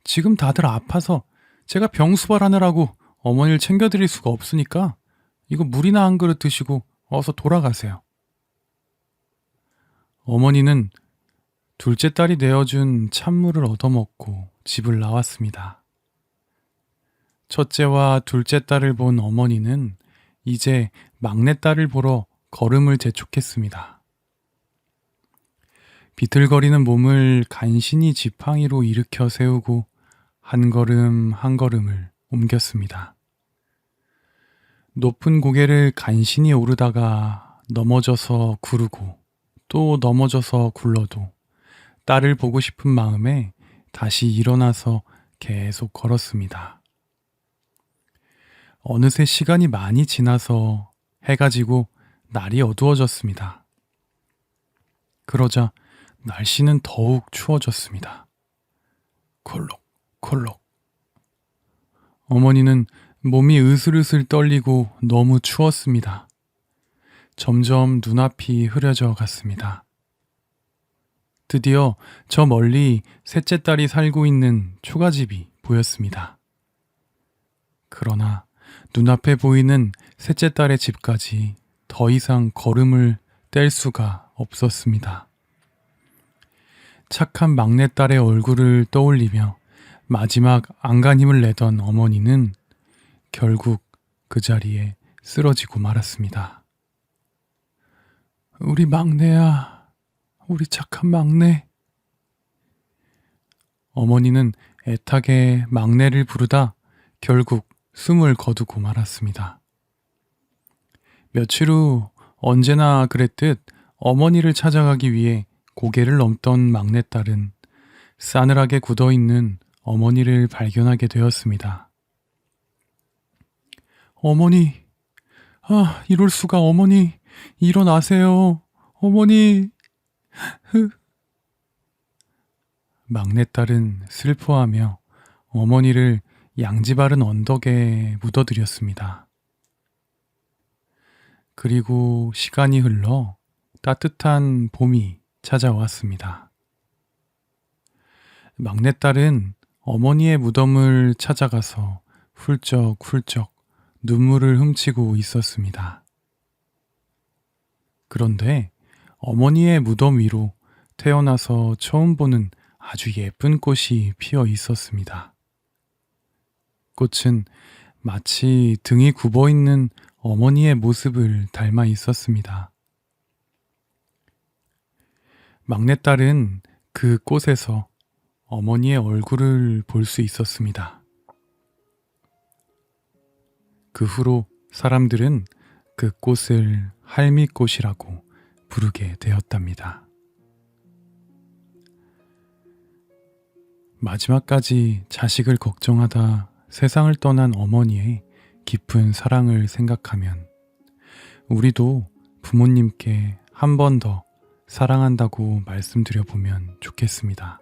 지금 다들 아파서 제가 병수발하느라고 어머니를 챙겨드릴 수가 없으니까 이거 물이나 한 그릇 드시고 어서 돌아가세요. 어머니는 둘째 딸이 내어준 찬물을 얻어먹고 집을 나왔습니다. 첫째와 둘째 딸을 본 어머니는 이제 막내딸을 보러 걸음을 재촉했습니다. 비틀거리는 몸을 간신히 지팡이로 일으켜 세우고 한 걸음 한 걸음을 옮겼습니다. 높은 고개를 간신히 오르다가 넘어져서 구르고 또 넘어져서 굴러도 딸을 보고 싶은 마음에 다시 일어나서 계속 걸었습니다. 어느새 시간이 많이 지나서 해가 지고 날이 어두워졌습니다. 그러자 날씨는 더욱 추워졌습니다. 콜록콜록. 어머니는 몸이 으슬으슬 떨리고 너무 추웠습니다. 점점 눈앞이 흐려져 갔습니다. 드디어 저 멀리 셋째 딸이 살고 있는 초가집이 보였습니다. 그러나 눈앞에 보이는 셋째 딸의 집까지 더 이상 걸음을 뗄 수가 없었습니다. 착한 막내딸의 얼굴을 떠올리며 마지막 안간힘을 내던 어머니는 결국 그 자리에 쓰러지고 말았습니다. 우리 막내야, 우리 착한 막내. 어머니는 애타게 막내를 부르다 결국 숨을 거두고 말았습니다. 며칠 후 언제나 그랬듯 어머니를 찾아가기 위해 고개를 넘던 막내딸은 싸늘하게 굳어있는 어머니를 발견하게 되었습니다. 어머니, 이럴 수가. 어머니, 일어나세요. 어머니. 막내딸은 슬퍼하며 어머니를 양지바른 언덕에 묻어드렸습니다. 그리고 시간이 흘러 따뜻한 봄이 찾아왔습니다. 막내딸은 어머니의 무덤을 찾아가서 훌쩍훌쩍 눈물을 훔치고 있었습니다. 그런데 어머니의 무덤 위로 태어나서 처음 보는 아주 예쁜 꽃이 피어 있었습니다. 꽃은 마치 등이 굽어 있는 어머니의 모습을 닮아 있었습니다. 막내딸은 그 꽃에서 어머니의 얼굴을 볼 수 있었습니다. 그 후로 사람들은 그 꽃을 할미꽃이라고 부르게 되었답니다. 마지막까지 자식을 걱정하다 세상을 떠난 어머니의 깊은 사랑을 생각하면 우리도 부모님께 한 번 더 사랑한다고 말씀드려보면 좋겠습니다.